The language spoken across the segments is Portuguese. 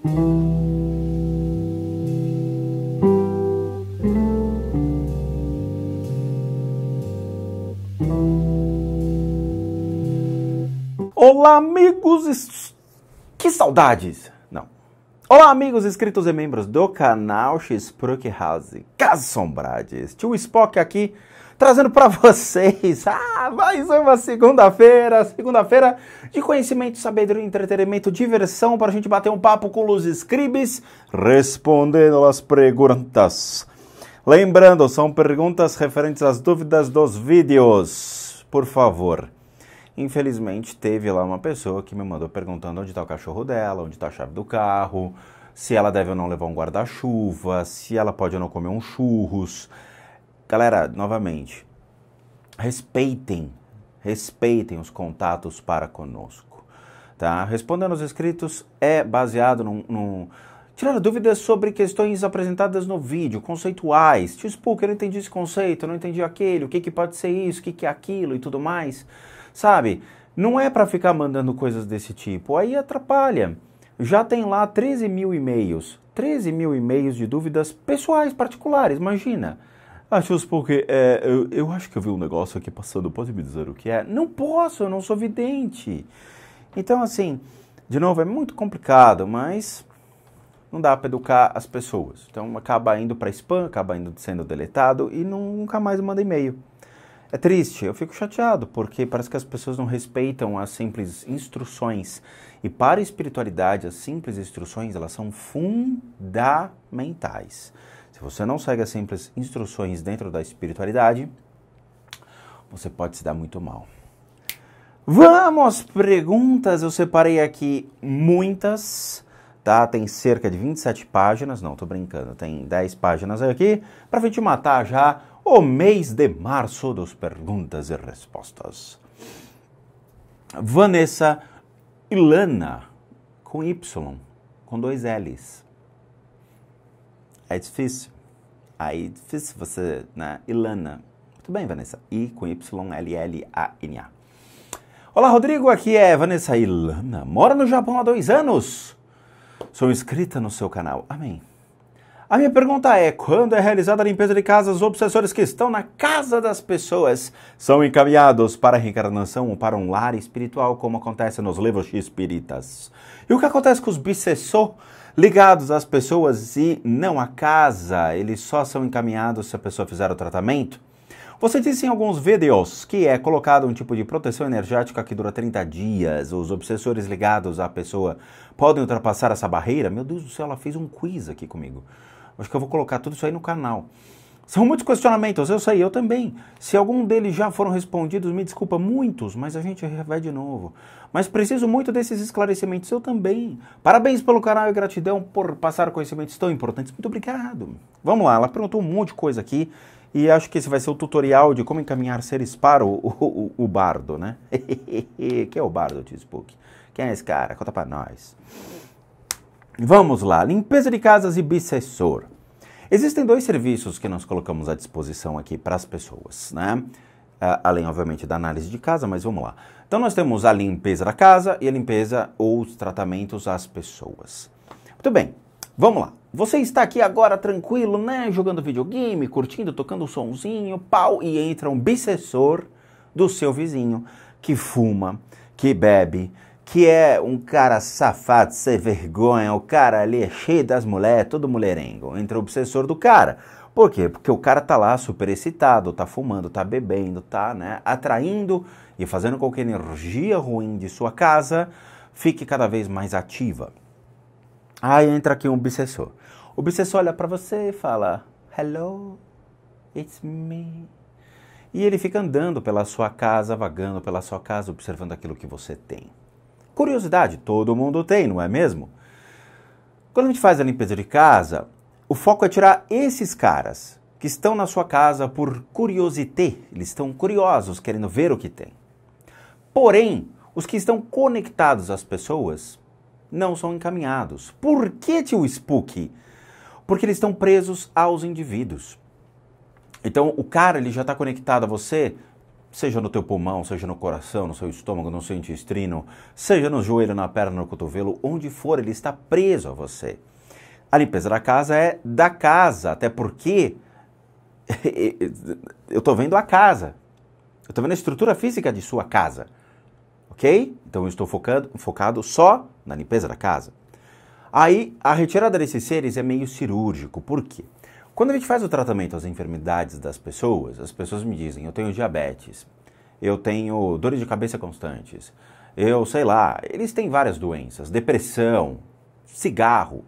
Olá, amigos! Que saudades! Não. Olá, amigos inscritos e membros do canal Spooky House Casas Assombradas. Tio Spock aqui, trazendo para vocês mais uma segunda-feira de conhecimento, sabedoria, entretenimento, diversão, para a gente bater um papo com os scribes, respondendo as perguntas. Lembrando, são perguntas referentes às dúvidas dos vídeos, por favor. Infelizmente, teve lá uma pessoa que me mandou perguntando onde está o cachorro dela, onde está a chave do carro, se ela deve ou não levar um guarda-chuva, se ela pode ou não comer um churros. Galera, novamente, respeitem os contatos para conosco, tá? Respondendo aos inscritos é baseado tirar dúvidas sobre questões apresentadas no vídeo, conceituais. Tio Spook, eu não entendi esse conceito, eu não entendi aquele, o que pode ser isso, o que é aquilo e tudo mais. Sabe, não é para ficar mandando coisas desse tipo, aí atrapalha. Já tem lá 13 mil e-mails de dúvidas pessoais, particulares, imagina. Tio Spook, eu acho que eu vi um negócio aqui passando, pode me dizer o que é? Não posso, eu não sou vidente. Então, assim, de novo, é muito complicado, mas não dá para educar as pessoas. Então, acaba indo para spam, acaba indo sendo deletado e nunca mais manda e-mail. É triste, eu fico chateado, porque parece que as pessoas não respeitam as simples instruções. E para a espiritualidade, as simples instruções, elas são fundamentais. Se você não segue as simples instruções dentro da espiritualidade, você pode se dar muito mal. Vamos, perguntas, eu separei aqui muitas, tá? Tem cerca de 27 páginas, não, tô brincando, tem 10 páginas aqui, pra gente matar já o mês de março dos perguntas e respostas. Vanessa Ilana, com Y, com 2 L's. É difícil. Aí é difícil você, né? Ilana. Muito bem, Vanessa. I com Y, L, L, A, N, A. Olá, Rodrigo. Aqui é Vanessa Ilana. Moro no Japão há 2 anos. Sou inscrita no seu canal. Amém. A minha pergunta é, quando é realizada a limpeza de casa, os obsessores que estão na casa das pessoas são encaminhados para a reencarnação ou para um lar espiritual, como acontece nos livros espíritas? E o que acontece com os obsessores ligados às pessoas e não à casa? Eles só são encaminhados se a pessoa fizer o tratamento? Você disse em alguns vídeos que é colocado um tipo de proteção energética que dura 30 dias. Os obsessores ligados à pessoa podem ultrapassar essa barreira? Meu Deus do céu, ela fez um quiz aqui comigo. Acho que eu vou colocar tudo isso aí no canal. São muitos questionamentos, eu sei, eu também. Se algum deles já foram respondidos, me desculpa, muitos, mas a gente vai de novo. Mas preciso muito desses esclarecimentos, eu também. Parabéns pelo canal e gratidão por passar conhecimentos tão importantes. Muito obrigado. Vamos lá, ela perguntou um monte de coisa aqui e acho que esse vai ser o tutorial de como encaminhar seres para o bardo, né? Quem é o bardo, Tio Spook? Quem é esse cara? Conta pra nós. Vamos lá, limpeza de casas e obsessor. Existem 2 serviços que nós colocamos à disposição aqui para as pessoas, né? Além, obviamente, da análise de casa, mas vamos lá. Então, nós temos a limpeza da casa e a limpeza ou os tratamentos às pessoas. Muito bem, vamos lá. Você está aqui agora tranquilo, né? Jogando videogame, curtindo, tocando um sonzinho, pau, e entra um obsessor do seu vizinho que fuma, que bebe, que é um cara safado, sem vergonha, o cara ali é cheio das mulheres, todo mulherengo. Entra o obsessor do cara. Por quê? Porque o cara tá lá super excitado, tá fumando, tá bebendo, tá, né, atraindo e fazendo com que a energia ruim de sua casa fique cada vez mais ativa. Aí entra aqui um obsessor. O obsessor olha pra você e fala, hello, it's me. E ele fica andando pela sua casa, vagando pela sua casa, observando aquilo que você tem. Curiosidade, todo mundo tem, não é mesmo? Quando a gente faz a limpeza de casa, o foco é tirar esses caras que estão na sua casa por curiosité. Eles estão curiosos, querendo ver o que tem. Porém, os que estão conectados às pessoas não são encaminhados. Por que, Tio Spook? Porque eles estão presos aos indivíduos. Então, o cara ele já está conectado a você seja no teu pulmão, seja no coração, no seu estômago, no seu intestino, seja no joelho, na perna, no cotovelo, onde for, ele está preso a você. A limpeza da casa é da casa, até porque eu estou vendo a casa, eu estou vendo a estrutura física de sua casa, ok? Então eu estou focado só na limpeza da casa. Aí a retirada desses seres é meio cirúrgico, por quê? Quando a gente faz o tratamento às enfermidades das pessoas, as pessoas me dizem, eu tenho diabetes, eu tenho dores de cabeça constantes, eu sei lá, eles têm várias doenças, depressão, cigarro.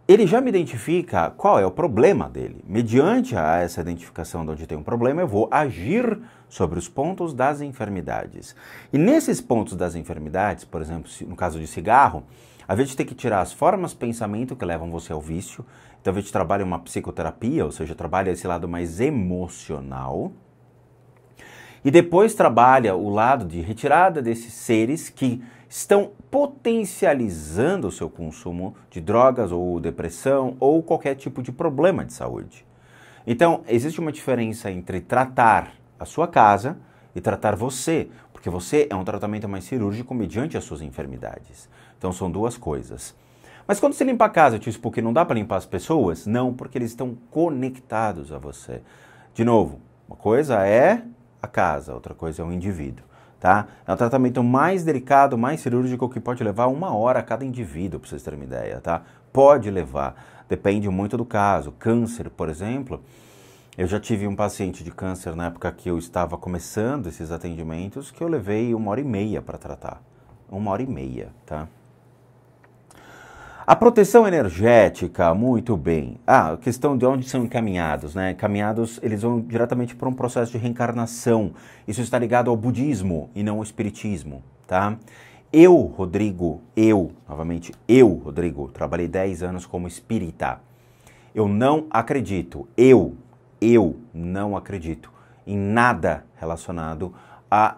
Ele já me identifica qual é o problema dele. Mediante essa identificação de onde tem um problema, eu vou agir sobre os pontos das enfermidades. E nesses pontos das enfermidades, por exemplo, no caso de cigarro, a gente tem que tirar as formas de pensamento que levam você ao vício. Então a gente trabalha uma psicoterapia, ou seja, trabalha esse lado mais emocional. E depois trabalha o lado de retirada desses seres que estão potencializando o seu consumo de drogas ou depressão ou qualquer tipo de problema de saúde. Então, existe uma diferença entre tratar a sua casa e tratar você, porque você é um tratamento mais cirúrgico mediante as suas enfermidades. Então, são duas coisas. Mas quando você limpa a casa, tipo, porque não dá para limpar as pessoas? Não, porque eles estão conectados a você. De novo, uma coisa é a casa, outra coisa é o indivíduo, tá? É um tratamento mais delicado, mais cirúrgico, que pode levar 1 hora a cada indivíduo, para vocês terem uma ideia, tá? Pode levar, depende muito do caso. Câncer, por exemplo, eu já tive um paciente de câncer na época que eu estava começando esses atendimentos, que eu levei 1h30 para tratar. 1h30, tá? A proteção energética, muito bem. A questão de onde são encaminhados, né? Encaminhados, eles vão diretamente para um processo de reencarnação. Isso está ligado ao budismo e não ao espiritismo, tá? Rodrigo, trabalhei 10 anos como espírita. Eu não acredito, eu não acredito em nada relacionado a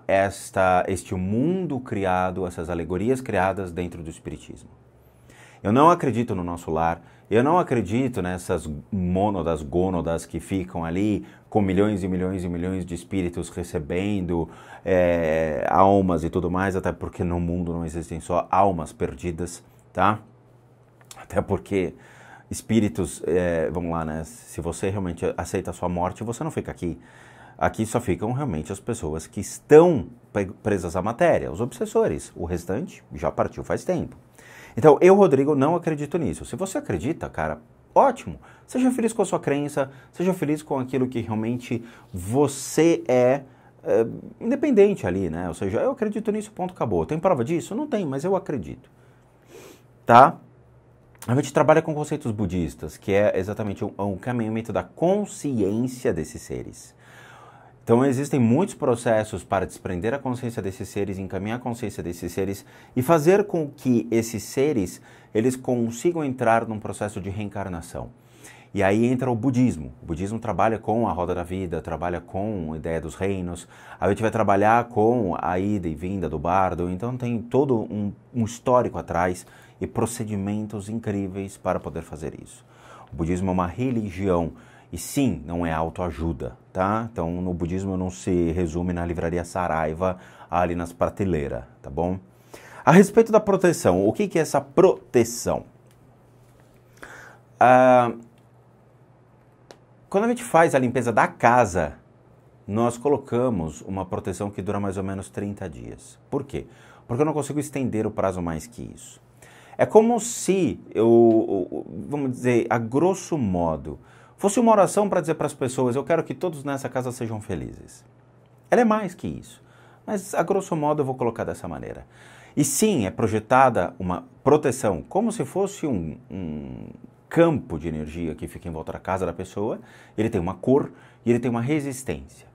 este mundo criado, essas alegorias criadas dentro do espiritismo. Eu não acredito no nosso lar, eu não acredito nessas mônadas, gônadas que ficam ali com milhões e milhões e milhões de espíritos recebendo almas e tudo mais, até porque no mundo não existem só almas perdidas, tá? Até porque espíritos, vamos lá, né? Se você realmente aceita a sua morte, você não fica aqui. Aqui só ficam realmente as pessoas que estão presas à matéria, os obsessores. O restante já partiu faz tempo. Então, eu, Rodrigo, não acredito nisso. Se você acredita, cara, ótimo. Seja feliz com a sua crença, seja feliz com aquilo que realmente você é independente ali, né? Ou seja, eu acredito nisso, ponto, acabou. Tem prova disso? Não tem, mas eu acredito. Tá? A gente trabalha com conceitos budistas, que é exatamente um caminhamento da consciência desses seres. Então existem muitos processos para desprender a consciência desses seres, encaminhar a consciência desses seres e fazer com que esses seres eles consigam entrar num processo de reencarnação. E aí entra o budismo. O budismo trabalha com a roda da vida, trabalha com a ideia dos reinos. A gente vai trabalhar com a ida e vinda do bardo. Então tem todo um histórico atrás e procedimentos incríveis para poder fazer isso. O budismo é uma religião. E sim, não é autoajuda, tá? Então, no budismo não se resume na livraria Saraiva, ali nas prateleiras, tá bom? A respeito da proteção, o que é essa proteção? Quando a gente faz a limpeza da casa, nós colocamos uma proteção que dura mais ou menos 30 dias. Por quê? Porque eu não consigo estender o prazo mais que isso. É como se vamos dizer, a grosso modo, fosse uma oração para dizer para as pessoas, eu quero que todos nessa casa sejam felizes. Ela é mais que isso, mas a grosso modo eu vou colocar dessa maneira. E sim, é projetada uma proteção, como se fosse um campo de energia que fica em volta da casa da pessoa, ele tem uma cor e ele tem uma resistência.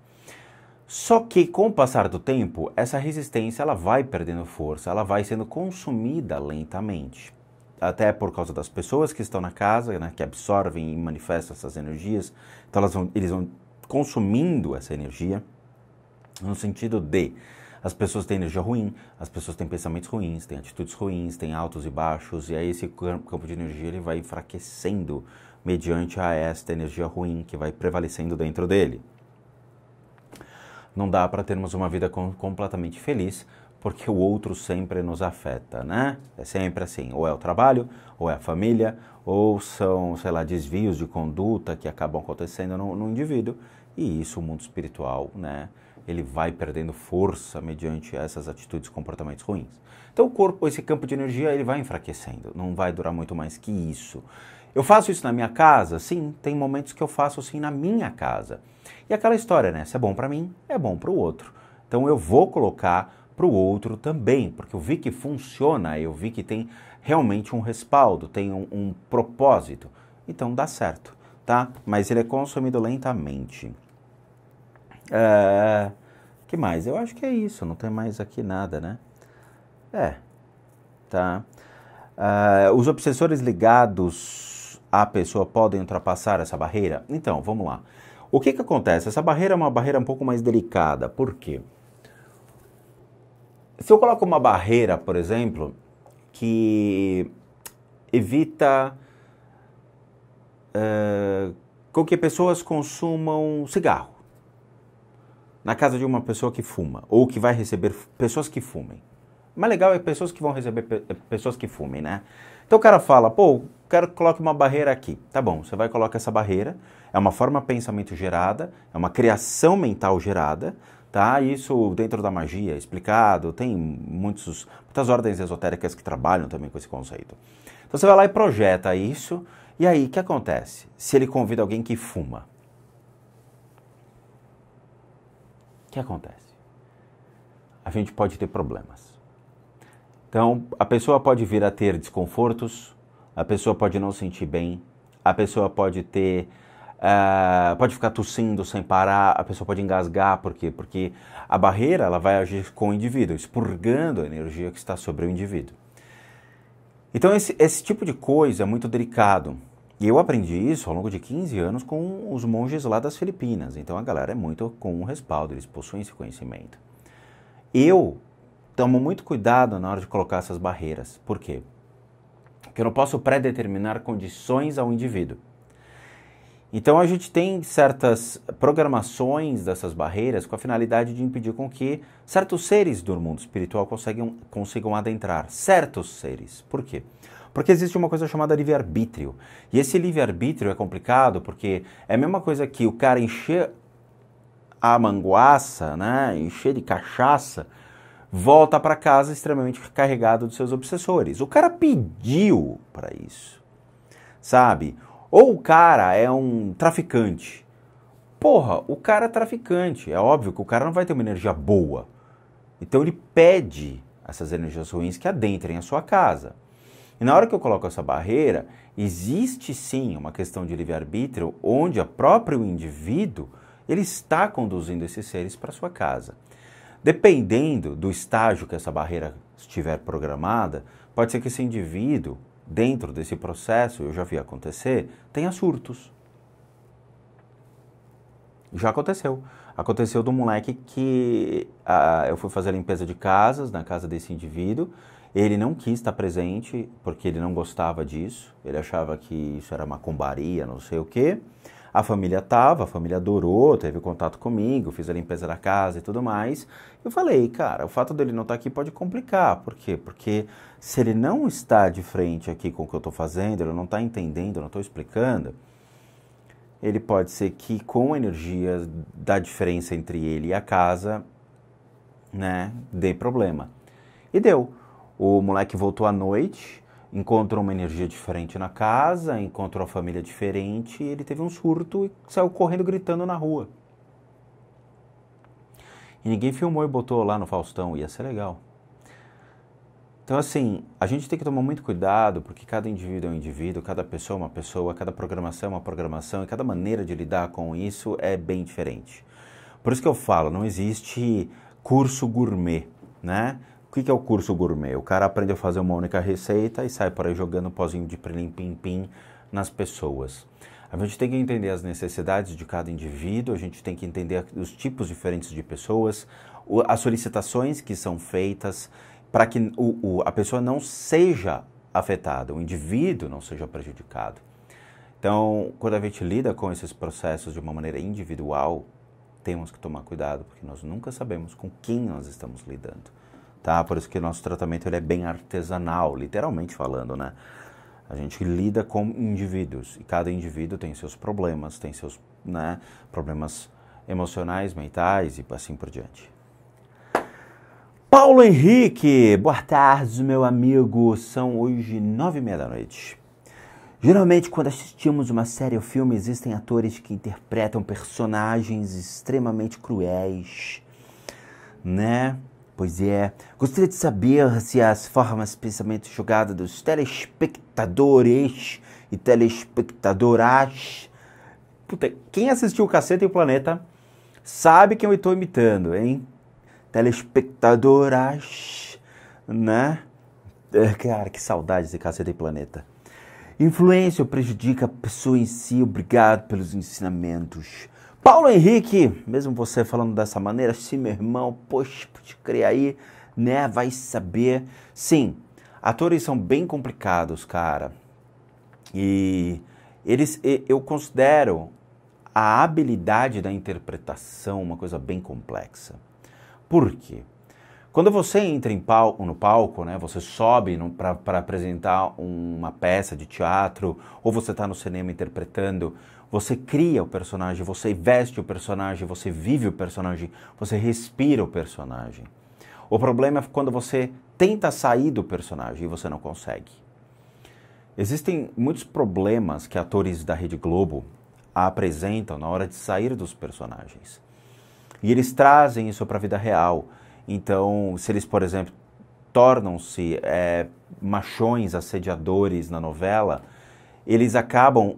Só que com o passar do tempo, essa resistência ela vai perdendo força, ela vai sendo consumida lentamente. Até por causa das pessoas que estão na casa, né, que absorvem e manifestam essas energias. Então eles vão consumindo essa energia no sentido de as pessoas têm energia ruim, as pessoas têm pensamentos ruins, têm atitudes ruins, têm altos e baixos, e aí esse campo de energia ele vai enfraquecendo mediante a esta energia ruim que vai prevalecendo dentro dele. não dá para termos uma vida completamente feliz, porque o outro sempre nos afeta, né? É sempre assim, ou é o trabalho, ou é a família, ou são, sei lá, desvios de conduta que acabam acontecendo no indivíduo, e isso o mundo espiritual, né? Ele vai perdendo força mediante essas atitudes e comportamentos ruins. Então o corpo, esse campo de energia, ele vai enfraquecendo, não vai durar muito mais que isso. Eu faço isso na minha casa? Sim, tem momentos que eu faço assim na minha casa. E aquela história, né? Se é bom para mim, é bom para o outro. Então eu vou colocar para o outro também, porque eu vi que funciona, eu vi que tem realmente um respaldo, tem um propósito. Então dá certo, tá? Mas ele é consumido lentamente. Que mais? Eu acho que é isso, não tem mais aqui nada, né? Tá. Os obsessores ligados à pessoa podem ultrapassar essa barreira? Então, vamos lá. O que acontece? Essa barreira é uma barreira um pouco mais delicada. Por quê? Se eu coloco uma barreira, por exemplo, que evita com que pessoas consumam cigarro na casa de uma pessoa que fuma, ou que vai receber pessoas que fumem. O mais legal é pessoas que vão receber pessoas que fumem, né? Então o cara fala, pô, quero que coloque uma barreira aqui. Tá bom, você vai colocar essa barreira, é uma forma de pensamento gerada, é uma criação mental gerada, tá? Isso dentro da magia é explicado, tem muitas ordens esotéricas que trabalham também com esse conceito. Então você vai lá e projeta isso, e aí o que acontece? Se ele convida alguém que fuma, o que acontece? A gente pode ter problemas. Então, a pessoa pode vir a ter desconfortos, a pessoa pode não se sentir bem, a pessoa pode ter, pode ficar tossindo sem parar, a pessoa pode engasgar, por quê? Porque a barreira ela vai agir com o indivíduo, expurgando a energia que está sobre o indivíduo. Então, esse tipo de coisa é muito delicado. E eu aprendi isso ao longo de 15 anos com os monges lá das Filipinas. Então, a galera é muito com um respaldo, eles possuem esse conhecimento. Eu tomo muito cuidado na hora de colocar essas barreiras. Por quê? Porque eu não posso pré-determinar condições ao indivíduo. Então a gente tem certas programações dessas barreiras com a finalidade de impedir com que certos seres do mundo espiritual consigam adentrar. Certos seres. Por quê? Porque existe uma coisa chamada livre-arbítrio. E esse livre-arbítrio é complicado porque é a mesma coisa que o cara encher a manguaça, né, encher de cachaça, volta para casa extremamente carregado dos seus obsessores. O cara pediu para isso, sabe? Ou o cara é um traficante. Porra, o cara é traficante. É óbvio que o cara não vai ter uma energia boa. Então ele pede essas energias ruins que adentrem a sua casa. E na hora que eu coloco essa barreira, existe sim uma questão de livre-arbítrio onde o próprio indivíduo ele está conduzindo esses seres para sua casa. Dependendo do estágio que essa barreira estiver programada, pode ser que esse indivíduo, dentro desse processo, eu já vi acontecer, tenha surtos. Já aconteceu. Aconteceu do moleque que eu fui fazer a limpeza de casas na casa desse indivíduo. Ele não quis estar presente porque ele não gostava disso. Ele achava que isso era macumbaria, não sei o quê. A família estava, a família adorou, teve contato comigo, fiz a limpeza da casa e tudo mais. Eu falei, cara, o fato dele não estar aqui pode complicar. Por quê? Porque se ele não está de frente aqui com o que eu estou fazendo, ele não está entendendo, eu não estou explicando, ele pode ser que com a energia da diferença entre ele e a casa, né, dê problema. E deu. O moleque voltou à noite, encontrou uma energia diferente na casa, encontrou a família diferente, e ele teve um surto e saiu correndo gritando na rua. E ninguém filmou e botou lá no Faustão, ia ser legal. Então assim, a gente tem que tomar muito cuidado, porque cada indivíduo é um indivíduo, cada pessoa é uma pessoa, cada programação é uma programação, e cada maneira de lidar com isso é bem diferente. Por isso que eu falo, não existe curso gourmet, né? O que é o curso gourmet? O cara aprende a fazer uma única receita e sai por aí jogando pozinho de pirlim-pim-pim nas pessoas. A gente tem que entender as necessidades de cada indivíduo, a gente tem que entender os tipos diferentes de pessoas, as solicitações que são feitas para que a pessoa não seja afetada, o indivíduo não seja prejudicado. Então, quando a gente lida com esses processos de uma maneira individual, temos que tomar cuidado, porque nós nunca sabemos com quem nós estamos lidando, tá? Por isso que o nosso tratamento ele é bem artesanal, literalmente falando, né? A gente lida com indivíduos, e cada indivíduo tem seus problemas, tem seus, né, problemas emocionais, mentais e assim por diante. Paulo Henrique, boa tarde, meu amigo. São hoje 9h30 da noite. Geralmente, quando assistimos uma série ou filme, existem atores que interpretam personagens extremamente cruéis, né? Pois é. Gostaria de saber se as formas de pensamento jogadas dos telespectadores e telespectadoras... Puta, quem assistiu o Cacete e o Planeta sabe que eu estou imitando, hein? Telespectadoras, né? Cara, que saudade de Cacete e Planeta. Influência ou prejudica a pessoa em si? Obrigado pelos ensinamentos. Paulo Henrique, mesmo você falando dessa maneira, sim, meu irmão, poxa, pode crer aí, né? Vai saber. Sim, atores são bem complicados, cara. E eu considero a habilidade da interpretação uma coisa bem complexa. Por quê? Quando você entra no palco, né, você sobe para apresentar uma peça de teatro, ou você está no cinema interpretando, você cria o personagem, você veste o personagem, você vive o personagem, você respira o personagem. O problema é quando você tenta sair do personagem e você não consegue. Existem muitos problemas que atores da Rede Globo apresentam na hora de sair dos personagens. E eles trazem isso para a vida real. Então, se eles, por exemplo, tornam-se machões assediadores na novela, eles acabam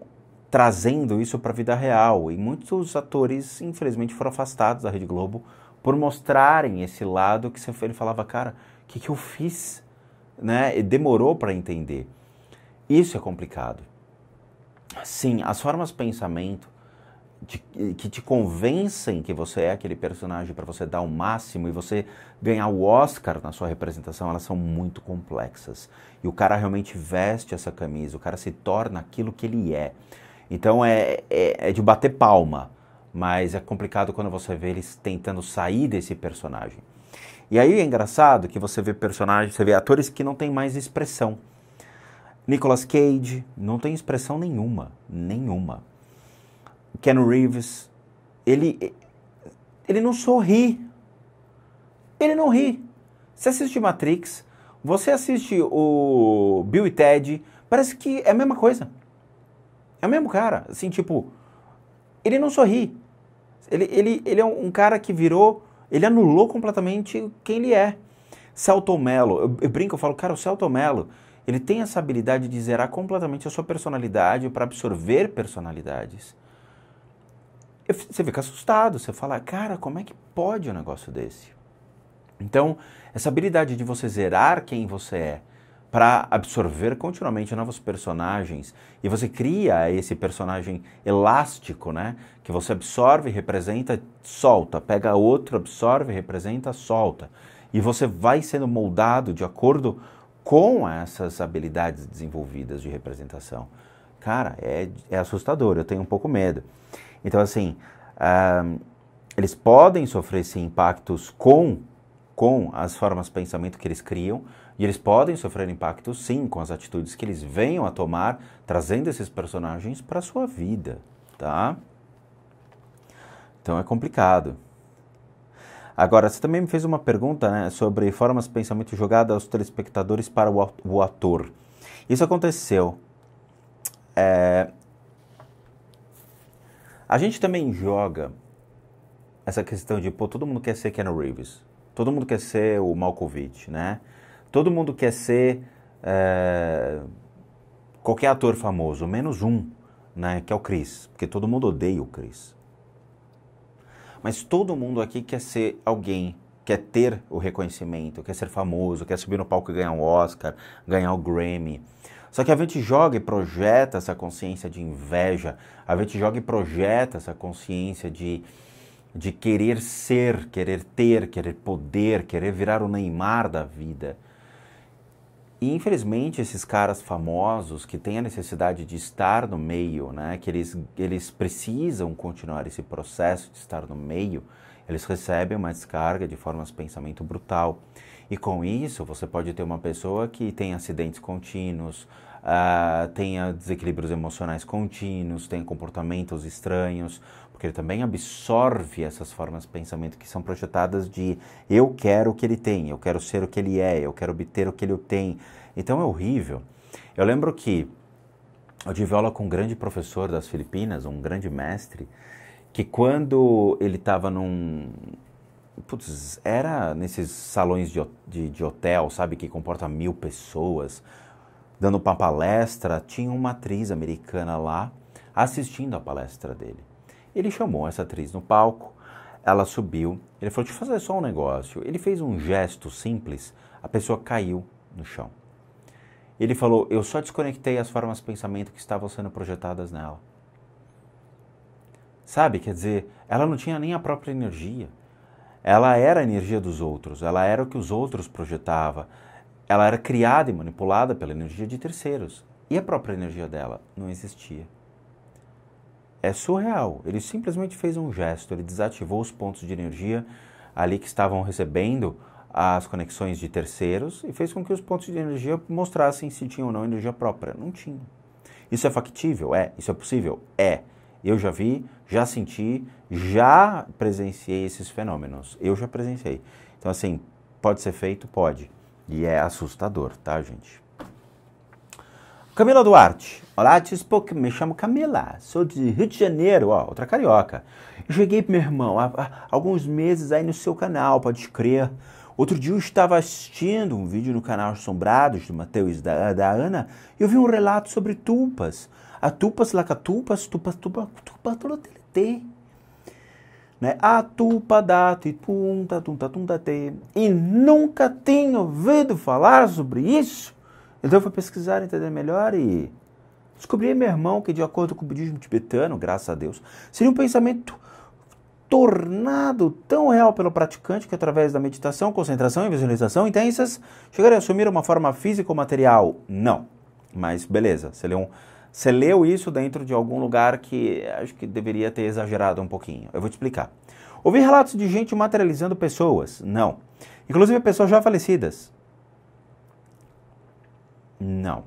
trazendo isso para a vida real. E muitos atores, infelizmente, foram afastados da Rede Globo por mostrarem esse lado que ele falava, cara, o que eu fiz? Né? E demorou para entender. Isso é complicado. Sim, as formas de pensamento que te convencem que você é aquele personagem para você dar o máximo e você ganhar o Oscar na sua representação, elas são muito complexas. E o cara realmente veste essa camisa, o cara se torna aquilo que ele é. Então é de bater palma, mas é complicado quando você vê eles tentando sair desse personagem. E aí é engraçado que você vê personagens, você vê atores que não têm mais expressão. Nicolas Cage não tem expressão nenhuma. Keanu Reeves, ele não sorri. Ele não ri. Você assiste Matrix, você assiste o Bill e Ted, parece que é a mesma coisa. É o mesmo cara, assim, tipo, ele não sorri. Ele é um cara que ele anulou completamente quem ele é. Selton Mello, eu brinco, eu falo, cara, o Selton Mello, ele tem essa habilidade de zerar completamente a sua personalidade para absorver personalidades. Você fica assustado, você fala, cara, como é que pode um negócio desse? Então, essa habilidade de você zerar quem você é para absorver continuamente novos personagens, e você cria esse personagem elástico, né? Que você absorve, representa, solta, pega outro, absorve, representa, solta. E você vai sendo moldado de acordo com essas habilidades desenvolvidas de representação. Cara, é assustador, eu tenho um pouco medo. Então, assim, eles podem sofrer, sim, impactos com as formas de pensamento que eles criam, e eles podem sofrer impactos, sim, com as atitudes que eles venham a tomar, trazendo esses personagens para a sua vida, tá? Então, é complicado. Agora, você também me fez uma pergunta, né, sobre formas de pensamento jogadas aos telespectadores para o ator. Isso aconteceu. A gente também joga essa questão de, pô, todo mundo quer ser Keanu Reeves, todo mundo quer ser o Malkovich, né? Todo mundo quer ser qualquer ator famoso, menos um, né, que é o Chris, porque todo mundo odeia o Chris. Mas todo mundo aqui quer ser alguém, quer ter o reconhecimento, quer ser famoso, quer subir no palco e ganhar um Oscar, ganhar o Grammy. Só que a gente joga e projeta essa consciência de inveja, a gente joga e projeta essa consciência de querer ser, querer ter, querer poder, querer virar o Neymar da vida. E, infelizmente, esses caras famosos que têm a necessidade de estar no meio, né, que eles precisam continuar esse processo de estar no meio, eles recebem uma descarga de formas de pensamento brutal. E com isso, você pode ter uma pessoa que tem acidentes contínuos, tenha desequilíbrios emocionais contínuos, tenha comportamentos estranhos, porque ele também absorve essas formas de pensamento que são projetadas de eu quero o que ele tem, eu quero ser o que ele é, eu quero obter o que ele tem. Então é horrível. Eu lembro que eu tive aula com um grande professor das Filipinas, um grande mestre, que quando ele estava era nesses salões de hotel, sabe, que comporta 1000 pessoas, dando uma palestra, tinha uma atriz americana lá assistindo a palestra dele. Ele chamou essa atriz no palco, ela subiu, ele falou, deixa eu fazer só um negócio. Ele fez um gesto simples, a pessoa caiu no chão. Ele falou, eu só desconectei as formas de pensamento que estavam sendo projetadas nela. Sabe, quer dizer, ela não tinha nem a própria energia. Ela era a energia dos outros, ela era o que os outros projetavam. Ela era criada e manipulada pela energia de terceiros. E a própria energia dela não existia. É surreal. Ele simplesmente fez um gesto, ele desativou os pontos de energia ali que estavam recebendo as conexões de terceiros e fez com que os pontos de energia mostrassem se tinham ou não energia própria. Não tinha. Isso é factível? É. Isso é possível? É. Eu já vi, já senti, já presenciei esses fenômenos. Eu já presenciei. Então, assim, pode ser feito? Pode. E é assustador, tá, gente? Camila Duarte. Olá, Tispoc, me chamo Camila, sou de Rio de Janeiro, ó, outra carioca. Eu cheguei, meu irmão, há alguns meses aí no seu canal, pode crer. Outro dia eu estava assistindo um vídeo no canal Assombrados, do Matheus e da Ana, e eu vi um relato sobre tulpas. A tulpas, lacatupas, tupa, toda te. Né? A tupa da punta, tunta te. E nunca tinha ouvido falar sobre isso. Então eu fui pesquisar, entender melhor e descobri, meu irmão, que de acordo com o budismo tibetano, graças a Deus, seria um pensamento tornado tão real pelo praticante que através da meditação, concentração e visualização intensas, chegaria a assumir uma forma física ou material? Não. Mas beleza, você leu isso dentro de algum lugar que acho que deveria ter exagerado um pouquinho. Eu vou te explicar. Ouvi relatos de gente materializando pessoas? Não. Inclusive pessoas já falecidas? Não.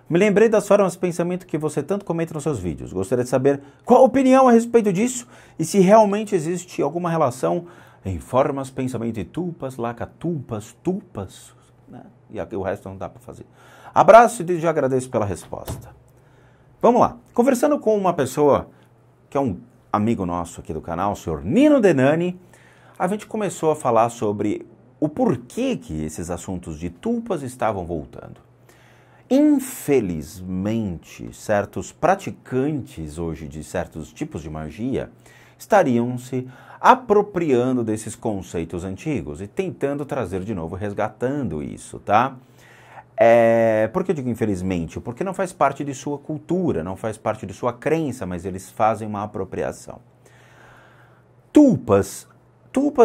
Me lembrei das formas de pensamento que você tanto comenta nos seus vídeos. Gostaria de saber qual a opinião a respeito disso e se realmente existe alguma relação em formas de pensamento e tulpas, lacatupas, tulpas, né? E o resto não dá para fazer. Abraço e desde já agradeço pela resposta. Vamos lá. Conversando com uma pessoa que é um amigo nosso aqui do canal, o senhor Nino Denani, a gente começou a falar sobre o porquê que esses assuntos de tulpas estavam voltando. Infelizmente, certos praticantes hoje de certos tipos de magia estariam se apropriando desses conceitos antigos e tentando trazer de novo, resgatando isso, tá? Por que eu digo infelizmente? Porque não faz parte de sua cultura, não faz parte de sua crença, mas eles fazem uma apropriação. Tulpas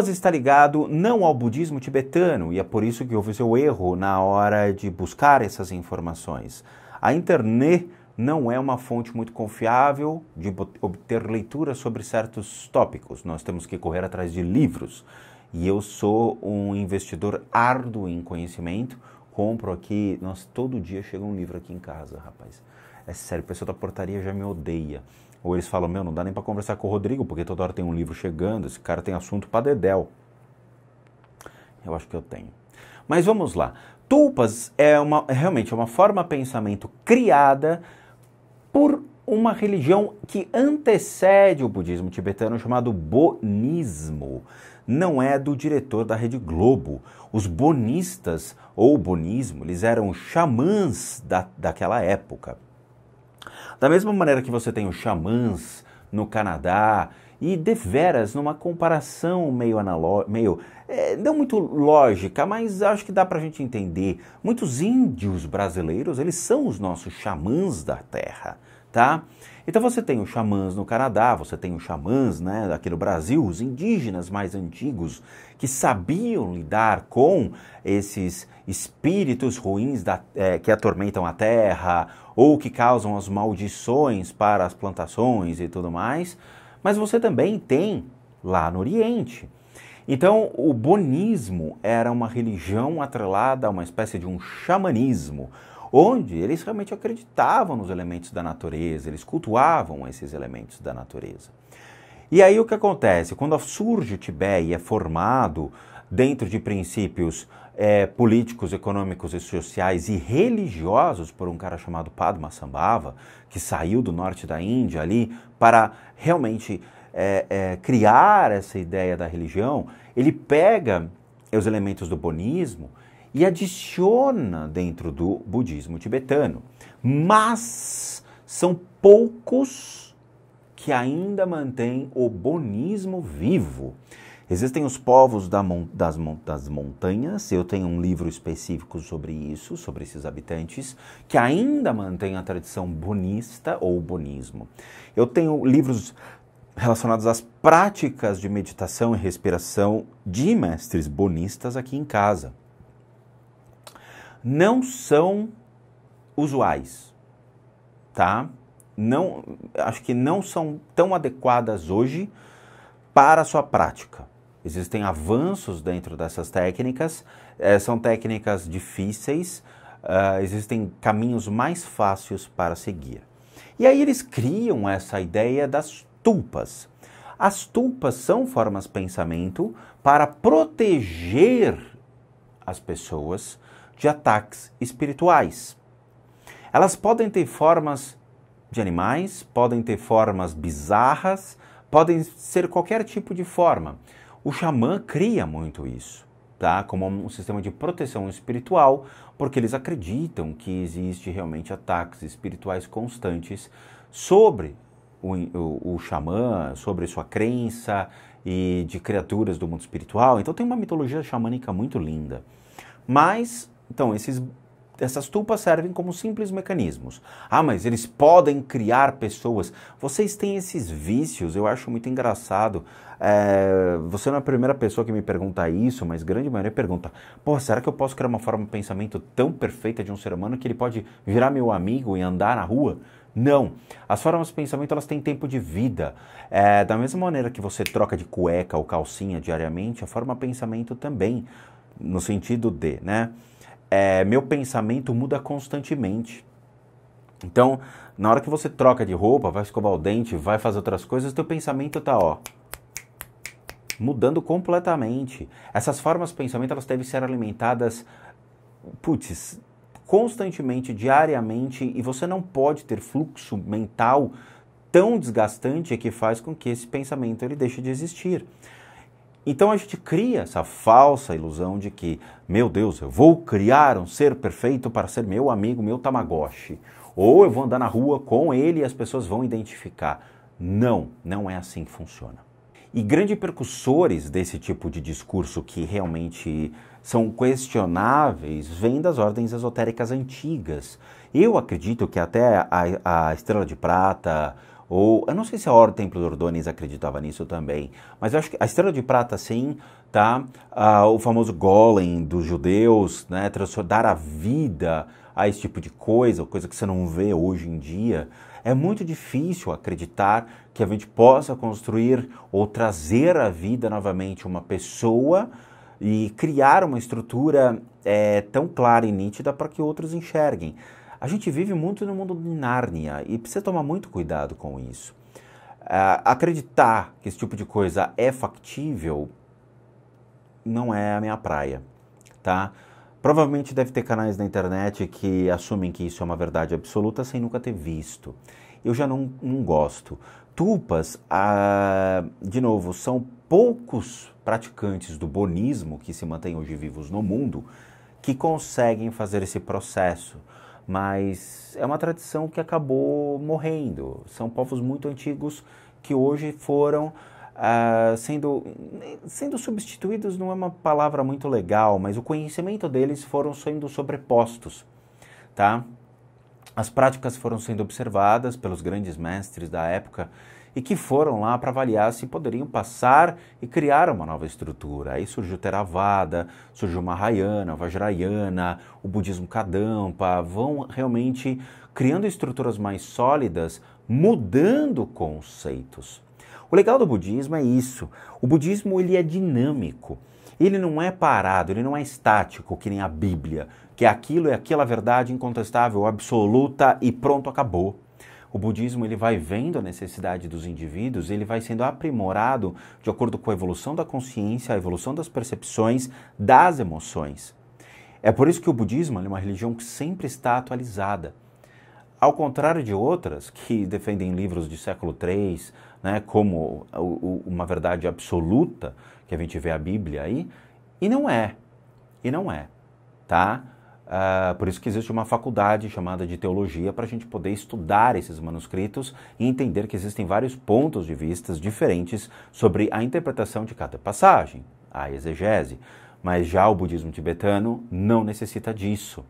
está ligado não ao budismo tibetano, e é por isso que houve seu erro na hora de buscar essas informações. A internet não é uma fonte muito confiável de obter leitura sobre certos tópicos. Nós temos que correr atrás de livros. E eu sou um investidor árduo em conhecimento, compro aqui, todo dia chega um livro aqui em casa, rapaz. É sério, o pessoal da portaria já me odeia. Ou eles falam, não dá nem para conversar com o Rodrigo, porque toda hora tem um livro chegando, esse cara tem assunto para dedéu. Eu acho que eu tenho. Mas vamos lá. Tulpas realmente é uma forma de pensamento criada por uma religião que antecede o budismo tibetano, chamado bonismo. Não é do diretor da Rede Globo. Os bonistas, ou bonismo, eles eram xamãs daquela época. Da mesma maneira que você tem os xamãs no Canadá, e deveras numa comparação meio não muito lógica, mas acho que dá pra gente entender. Muitos índios brasileiros, eles são os nossos xamãs da terra, tá? Então você tem os xamãs no Canadá, você tem os xamãs, né, aqui no Brasil, os indígenas mais antigos, que sabiam lidar com esses espíritos ruins que atormentam a terra, ou que causam as maldições para as plantações e tudo mais, mas você também tem lá no Oriente. Então, o bonismo era uma religião atrelada a uma espécie de um xamanismo, onde eles realmente acreditavam nos elementos da natureza, eles cultuavam esses elementos da natureza. E aí o que acontece? Quando surge o Tibete e é formado dentro de princípios políticos, econômicos e sociais e religiosos por um cara chamado Padmasambhava, que saiu do norte da Índia ali para realmente criar essa ideia da religião, ele pega os elementos do bonismo e adiciona dentro do budismo tibetano. Mas são poucos que ainda mantêm o bonismo vivo. Existem os povos das montanhas, eu tenho um livro específico sobre isso, sobre esses habitantes, que ainda mantêm a tradição bonista ou bonismo. Eu tenho livros relacionados às práticas de meditação e respiração de mestres bonistas aqui em casa. Não são usuais, tá? Não, acho que não são tão adequadas hoje para a sua prática. Existem avanços dentro dessas técnicas, são técnicas difíceis, existem caminhos mais fáceis para seguir. E aí eles criam essa ideia das tulpas. As tulpas são formas de pensamento para proteger as pessoas de ataques espirituais. Elas podem ter formas de animais, podem ter formas bizarras, podem ser qualquer tipo de forma. O xamã cria muito isso, tá? Como um sistema de proteção espiritual, porque eles acreditam que existe realmente ataques espirituais constantes sobre o xamã, sobre sua crença e de criaturas do mundo espiritual. Então tem uma mitologia xamânica muito linda. Mas, então, essas tulpas servem como simples mecanismos. Ah, mas eles podem criar pessoas. Vocês têm esses vícios, eu acho muito engraçado. Você não é a primeira pessoa que me pergunta isso, mas grande maioria pergunta, pô, será que eu posso criar uma forma de pensamento tão perfeita de um ser humano que ele pode virar meu amigo e andar na rua? Não. As formas de pensamento, elas têm tempo de vida. Da mesma maneira que você troca de cueca ou calcinha diariamente, a forma de pensamento também, no sentido de, né? Meu pensamento muda constantemente. Então, na hora que você troca de roupa, vai escovar o dente, vai fazer outras coisas, teu pensamento tá, mudando completamente. Essas formas de pensamento, elas devem ser alimentadas, constantemente, diariamente, e você não pode ter fluxo mental tão desgastante que faz com que esse pensamento ele deixe de existir. Então a gente cria essa falsa ilusão de que, meu Deus, eu vou criar um ser perfeito para ser meu amigo, meu Tamagotchi. Ou eu vou andar na rua com ele e as pessoas vão identificar. Não, não é assim que funciona. E grandes percussores desse tipo de discurso que realmente são questionáveis vêm das ordens esotéricas antigas. Eu acredito que até a Estrela de Prata, ou eu não sei se a Ordem Templo de Ordonis acreditava nisso também, mas eu acho que a Estrela de Prata sim, tá? O famoso golem dos judeus, né? Dar a vida a esse tipo de coisa que você não vê hoje em dia. É muito difícil acreditar que a gente possa construir ou trazer à vida novamente uma pessoa e criar uma estrutura tão clara e nítida para que outros enxerguem. A gente vive muito no mundo de Nárnia e precisa tomar muito cuidado com isso. Acreditar que esse tipo de coisa é factível não é a minha praia, tá? Provavelmente deve ter canais na internet que assumem que isso é uma verdade absoluta sem nunca ter visto. Eu já não gosto. Tulpas, de novo, são poucos praticantes do bonismo que se mantêm hoje vivos no mundo que conseguem fazer esse processo. Mas é uma tradição que acabou morrendo. São povos muito antigos que hoje foram sendo substituídos, não é uma palavra muito legal, mas o conhecimento deles foram sendo sobrepostos, tá? as práticas foram sendo observadas pelos grandes mestres da época e que foram lá para avaliar se poderiam passar e criar uma nova estrutura. Aí surgiu o Theravada, surgiu o Mahayana, o Vajrayana, o budismo Kadampa, vão realmente criando estruturas mais sólidas, mudando conceitos. O legal do budismo é isso. O budismo ele é dinâmico. Ele não é parado, ele não é estático, que nem a Bíblia, que aquilo é aquela verdade incontestável, absoluta e pronto, acabou. O budismo ele vai vendo a necessidade dos indivíduos, ele vai sendo aprimorado de acordo com a evolução da consciência, a evolução das percepções, das emoções. É por isso que o budismo é uma religião que sempre está atualizada. Ao contrário de outras que defendem livros de século III, né, como uma verdade absoluta, que a gente vê a Bíblia aí, e não é, tá? Por isso que existe uma faculdade chamada de teologia para a gente poder estudar esses manuscritos e entender que existem vários pontos de vista diferentes sobre a interpretação de cada passagem, a exegese. Mas já o budismo tibetano não necessita disso.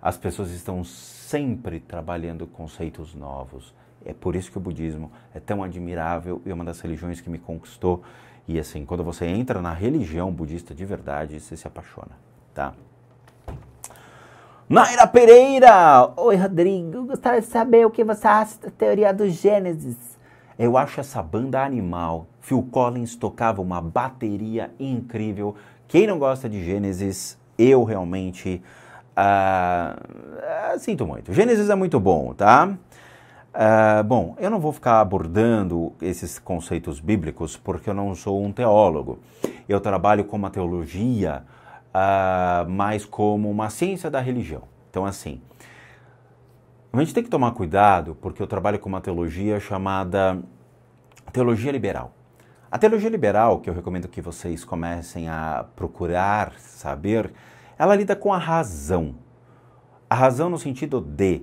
As pessoas estão sempre trabalhando conceitos novos. É por isso que o budismo é tão admirável e é uma das religiões que me conquistou. E assim, quando você entra na religião budista de verdade, você se apaixona, tá? Naira Pereira! Oi, Rodrigo. Gostaria de saber o que você acha da teoria do Gênesis. Eu acho essa banda animal. Phil Collins tocava uma bateria incrível. Quem não gosta de Gênesis, eu realmente sinto muito. Gênesis é muito bom, tá? Bom, eu não vou ficar abordando esses conceitos bíblicos porque eu não sou um teólogo. Eu trabalho com uma teologia mais como uma ciência da religião. Então, assim, a gente tem que tomar cuidado porque eu trabalho com uma teologia chamada teologia liberal. A teologia liberal, que eu recomendo que vocês comecem a procurar saber, ela lida com a razão. A razão no sentido de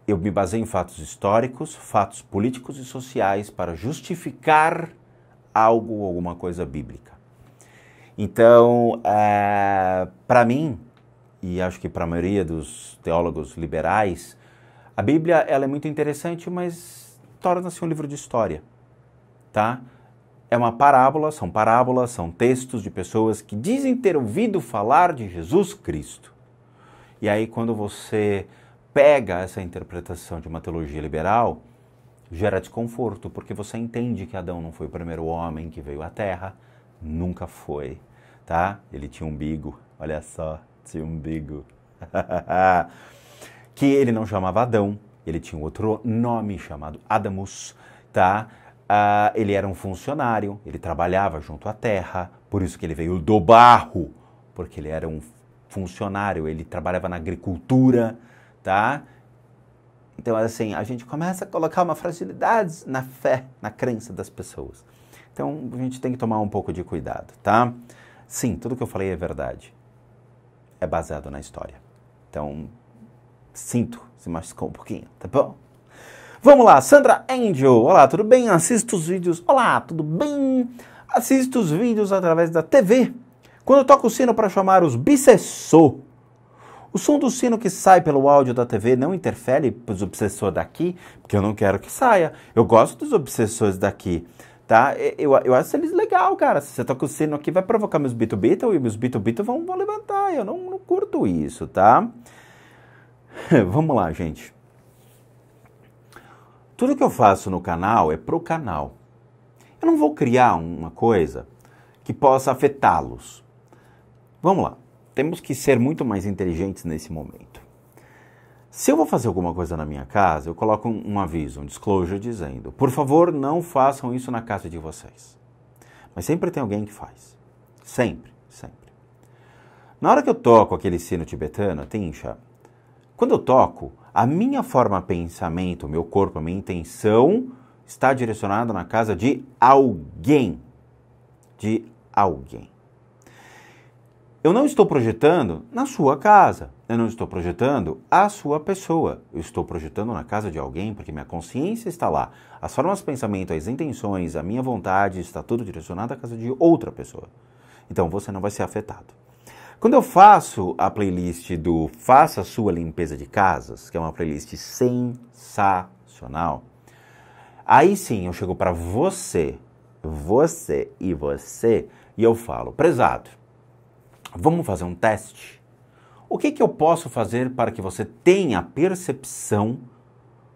eu me baseio em fatos históricos, fatos políticos e sociais para justificar algo ou alguma coisa bíblica. Então, para mim, e acho que para a maioria dos teólogos liberais, a Bíblia ela é muito interessante, mas torna-se um livro de história, tá? É uma parábolas, são textos de pessoas que dizem ter ouvido falar de Jesus Cristo. E aí, quando você pega essa interpretação de uma teologia liberal, gera desconforto, porque você entende que Adão não foi o primeiro homem que veio à Terra, nunca foi, tá? Ele tinha um umbigo, olha só, tinha um umbigo. Que ele não chamava Adão, ele tinha outro nome chamado Adamus, tá? Ele era um funcionário, ele trabalhava junto à terra, por isso que ele veio do barro, porque ele era um funcionário, ele trabalhava na agricultura, tá? Então, assim, a gente começa a colocar uma fragilidade na fé, na crença das pessoas. Então, a gente tem que tomar um pouco de cuidado, tá? Sim, tudo que eu falei é verdade. É baseado na história. Então, sinto, se machucou um pouquinho, tá bom? Vamos lá, Sandra Angel. Olá, tudo bem? Assisto os vídeos. Olá, tudo bem? Assisto os vídeos através da TV. Quando eu toco o sino para chamar os bissessor, o som do sino que sai pelo áudio da TV não interfere para os obsessores daqui, porque eu não quero que saia. Eu gosto dos obsessores daqui, tá? Eu acho eles legal, cara. Se você toca o sino aqui, vai provocar meus bito-bito e meus bito-bito vão levantar. Eu não curto isso, tá? Vamos lá, gente. Tudo que eu faço no canal é pro canal. Eu não vou criar uma coisa que possa afetá-los. Vamos lá. Temos que ser muito mais inteligentes nesse momento. Se eu vou fazer alguma coisa na minha casa, eu coloco um aviso, um disclosure dizendo, por favor, não façam isso na casa de vocês. Mas sempre tem alguém que faz. Sempre, sempre. Na hora que eu toco aquele sino tibetano, Tingsha, quando eu toco, a minha forma de pensamento, o meu corpo, a minha intenção está direcionada na casa de alguém. De alguém. Eu não estou projetando na sua casa. Eu não estou projetando a sua pessoa. Eu estou projetando na casa de alguém porque minha consciência está lá. As formas de pensamento, as intenções, a minha vontade está tudo direcionado à casa de outra pessoa. Então você não vai ser afetado. Quando eu faço a playlist do Faça a Sua Limpeza de Casas, que é uma playlist sensacional, aí sim eu chego para você e você, e eu falo, prezado, vamos fazer um teste? O que eu posso fazer para que você tenha a percepção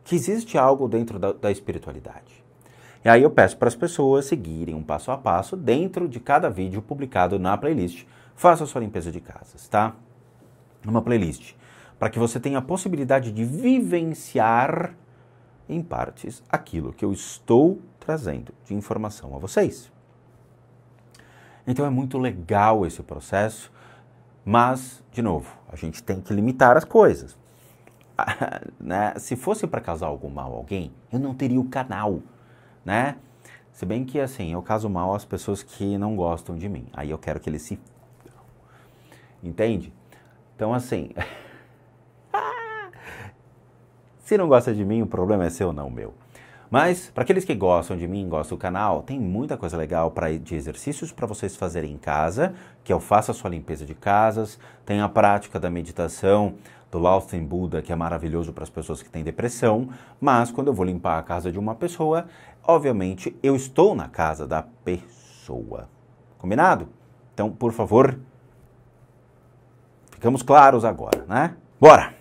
que existe algo dentro da espiritualidade? E aí eu peço para as pessoas seguirem um passo a passo dentro de cada vídeo publicado na playlist Faça a Sua Limpeza de Casas, tá? Uma playlist para que você tenha a possibilidade de vivenciar em partes aquilo que eu estou trazendo de informação a vocês. Então é muito legal esse processo, mas, de novo, a gente tem que limitar as coisas. Né? Se fosse para causar algum mal a alguém, eu não teria o canal, né? Se bem que, assim, eu causo mal às pessoas que não gostam de mim. Aí eu quero que eles se... Entende? Então, assim... Se não gosta de mim, o problema é seu, não meu. Mas, para aqueles que gostam de mim, gostam do canal, tem muita coisa legal de exercícios para vocês fazerem em casa, que eu faço a sua limpeza de casas, tem a prática da meditação do Lao-Tse Buda, que é maravilhoso para as pessoas que têm depressão, mas quando eu vou limpar a casa de uma pessoa, obviamente eu estou na casa da pessoa. Combinado? Então, por favor, ficamos claros agora, né? Bora!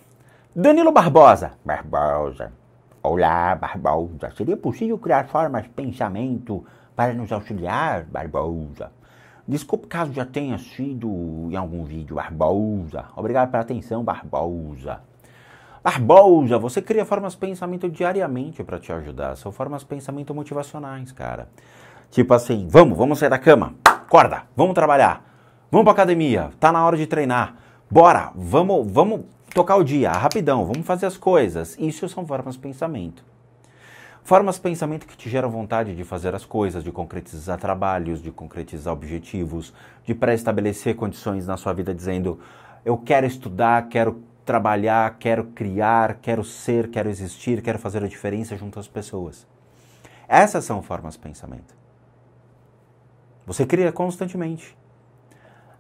Danilo Barbosa. Olá, Barbosa. Seria possível criar formas de pensamento para nos auxiliar, Barbosa? Desculpe caso já tenha sido em algum vídeo, Barbosa. Obrigado pela atenção, Barbosa. Barbosa, você cria formas de pensamento diariamente para te ajudar. São formas de pensamento motivacionais, cara. Tipo assim, vamos sair da cama. Acorda, vamos trabalhar. Vamos pra academia, tá na hora de treinar. Bora, vamos tocar o dia, rapidão, vamos fazer as coisas. Isso são formas de pensamento. Formas de pensamento que te geram vontade de fazer as coisas, de concretizar trabalhos, de concretizar objetivos, de pré-estabelecer condições na sua vida dizendo eu quero estudar, quero trabalhar, quero criar, quero ser, quero existir, quero fazer a diferença junto às pessoas. Essas são formas de pensamento. Você cria constantemente.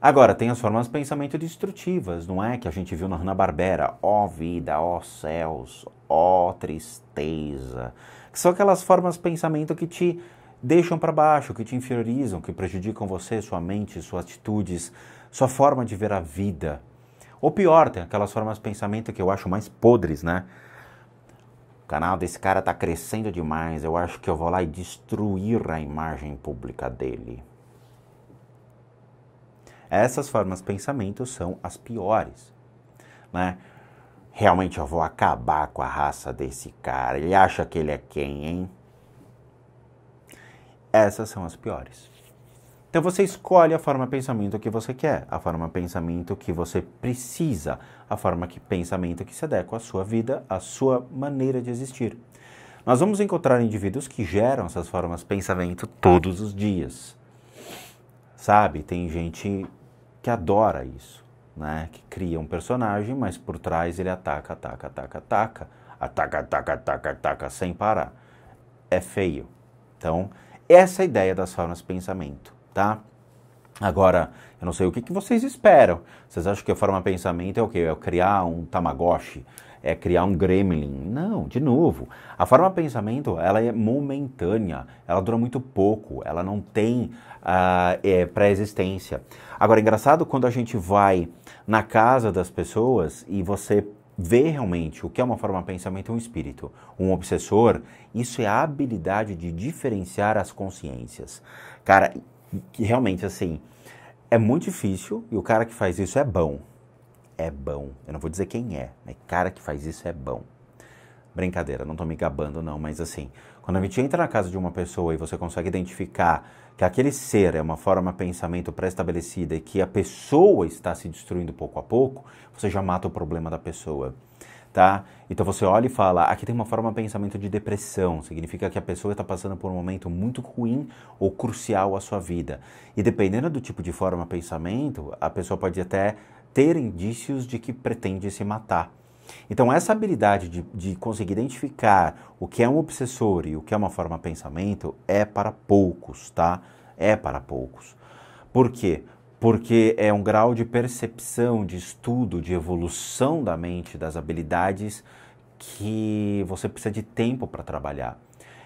Agora, tem as formas de pensamento destrutivas, não é? Que a gente viu na Hanna-Barbera. Ó vida, ó céus, ó tristeza. Que são aquelas formas de pensamento que te deixam para baixo, que te inferiorizam, que prejudicam você, sua mente, suas atitudes, sua forma de ver a vida. Ou pior, tem aquelas formas de pensamento que eu acho mais podres, né? O canal desse cara tá crescendo demais, eu acho que eu vou lá e destruir a imagem pública dele. Essas formas de pensamento são as piores, né? Realmente eu vou acabar com a raça desse cara. Ele acha que ele é quem, hein? Essas são as piores. Então você escolhe a forma de pensamento que você quer, a forma de pensamento que você precisa, a forma de pensamento que se adequa à sua vida, à sua maneira de existir. Nós vamos encontrar indivíduos que geram essas formas de pensamento todos os dias. Sabe, tem gente que adora isso, né? Que cria um personagem, mas por trás ele ataca sem parar. É feio. Então, essa é a ideia das formas de pensamento, tá? Agora, eu não sei o que vocês esperam. Vocês acham que a forma de pensamento é o quê? É criar um Tamagotchi? É criar um gremlin? Não, de novo. A forma de pensamento, ela é momentânea. Ela dura muito pouco. Ela não tem pré-existência. Agora, é engraçado quando a gente vai na casa das pessoas e você vê realmente o que é uma forma de pensamento, um espírito, um obsessor. Isso é a habilidade de diferenciar as consciências. Cara, que realmente, assim, é muito difícil e o cara que faz isso é bom. É bom. Eu não vou dizer quem é, mas cara que faz isso é bom. Brincadeira, não tô me gabando não, mas assim, quando a gente entra na casa de uma pessoa e você consegue identificar que aquele ser é uma forma de pensamento pré-estabelecida e que a pessoa está se destruindo pouco a pouco, você já mata o problema da pessoa, tá? Então você olha e fala, aqui tem uma forma de pensamento de depressão, significa que a pessoa está passando por um momento muito ruim ou crucial à sua vida. E dependendo do tipo de forma de pensamento, a pessoa pode até ter indícios de que pretende se matar. Então essa habilidade de conseguir identificar o que é um obsessor e o que é uma forma de pensamento é para poucos, tá? É para poucos. Por quê? porque é um grau de percepção, de estudo, de evolução da mente, das habilidades que você precisa de tempo para trabalhar.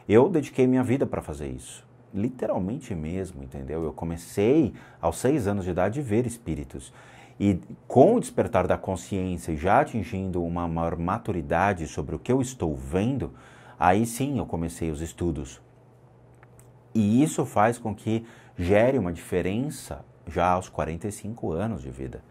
Eu dediquei minha vida para fazer isso, literalmente mesmo, entendeu? Eu comecei aos 6 anos de idade a ver espíritos e com o despertar da consciência e já atingindo uma maior maturidade sobre o que eu estou vendo, aí sim eu comecei os estudos. E isso faz com que gere uma diferença já aos 45 anos de vida.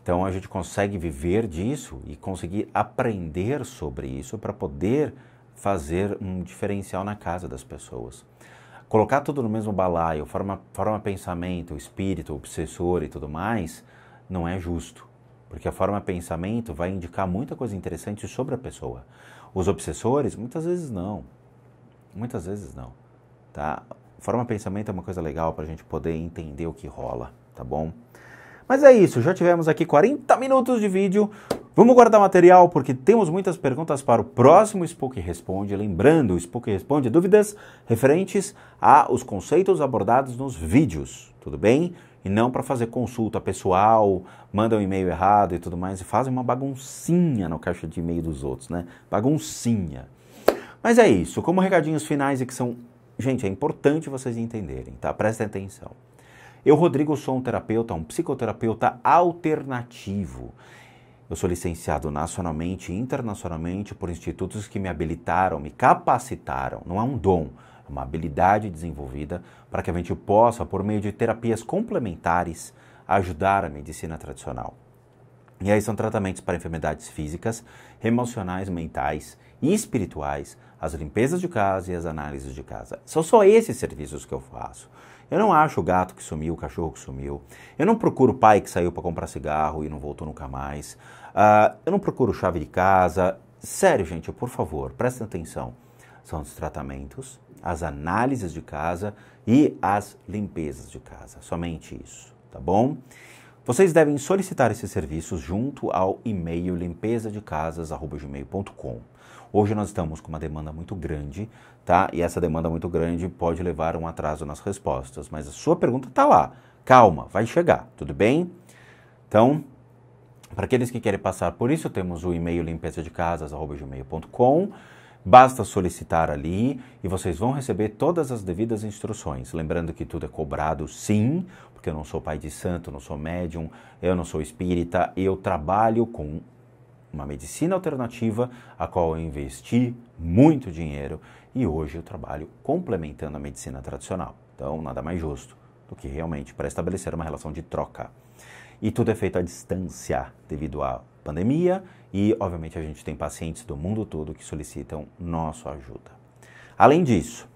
Então a gente consegue viver disso e conseguir aprender sobre isso para poder fazer um diferencial na casa das pessoas. Colocar tudo no mesmo balaio, forma pensamento, espírito, obsessor e tudo mais, não é justo. Porque a forma pensamento vai indicar muita coisa interessante sobre a pessoa. Os obsessores, muitas vezes não. Muitas vezes não. Tá? Forma pensamento é uma coisa legal para a gente poder entender o que rola, tá bom? Mas é isso, já tivemos aqui 40 minutos de vídeo. Vamos guardar material porque temos muitas perguntas para o próximo Spook Responde. Lembrando, o Spook Responde dúvidas referentes aos conceitos abordados nos vídeos, tudo bem? E não para fazer consulta pessoal, manda um e-mail errado e tudo mais, e fazem uma baguncinha no caixa de e-mail dos outros, né? Baguncinha. Mas é isso, como recadinhos finais e que são... Gente, é importante vocês entenderem, tá? Prestem atenção. Eu, Rodrigo, sou um terapeuta, um psicoterapeuta alternativo. Eu sou licenciado nacionalmente e internacionalmente por institutos que me habilitaram, me capacitaram. Não é um dom, é uma habilidade desenvolvida para que a gente possa, por meio de terapias complementares, ajudar a medicina tradicional. E aí são tratamentos para enfermidades físicas, emocionais, mentais e espirituais, as limpezas de casa e as análises de casa. São só esses serviços que eu faço. Eu não acho o gato que sumiu, o cachorro que sumiu. Eu não procuro o pai que saiu para comprar cigarro e não voltou nunca mais. Eu não procuro chave de casa. Sério, gente, por favor, prestem atenção. São os tratamentos, as análises de casa e as limpezas de casa. Somente isso, tá bom? Vocês devem solicitar esses serviços junto ao e-mail limpezadecasas@gmail.com. Hoje nós estamos com uma demanda muito grande, tá? E essa demanda muito grande pode levar a um atraso nas respostas, mas a sua pergunta está lá. Calma, vai chegar, tudo bem? Então, para aqueles que querem passar por isso, temos o e-mail limpezadecasas@gmail.com. Basta solicitar ali e vocês vão receber todas as devidas instruções. Lembrando que tudo é cobrado, sim, porque eu não sou pai de santo, não sou médium, eu não sou espírita, eu trabalho com uma medicina alternativa a qual eu investi muito dinheiro e hoje eu trabalho complementando a medicina tradicional. Então, nada mais justo do que realmente para estabelecer uma relação de troca. E tudo é feito à distância devido à pandemia e, obviamente, a gente tem pacientes do mundo todo que solicitam nossa ajuda. Além disso,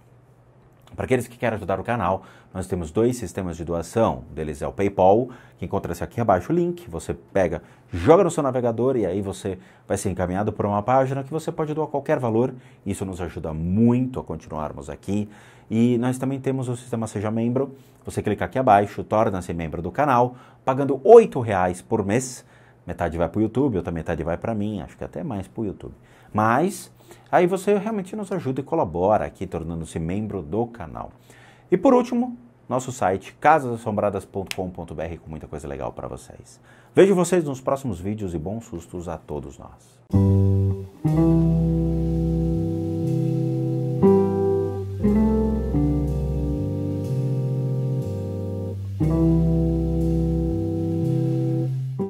para aqueles que querem ajudar o canal, nós temos 2 sistemas de doação. Um deles é o PayPal, que encontra-se aqui abaixo o link. Você pega, joga no seu navegador e aí você vai ser encaminhado para uma página que você pode doar qualquer valor. Isso nos ajuda muito a continuarmos aqui. E nós também temos o sistema Seja Membro. Você clica aqui abaixo, torna-se membro do canal, pagando R$ 8 por mês. Metade vai para o YouTube, outra metade vai para mim, acho que até mais para o YouTube. Mas aí você realmente nos ajuda e colabora aqui, tornando-se membro do canal. E por último, nosso site casasassombradas.com.br com muita coisa legal para vocês. Vejo vocês nos próximos vídeos e bons sustos a todos nós.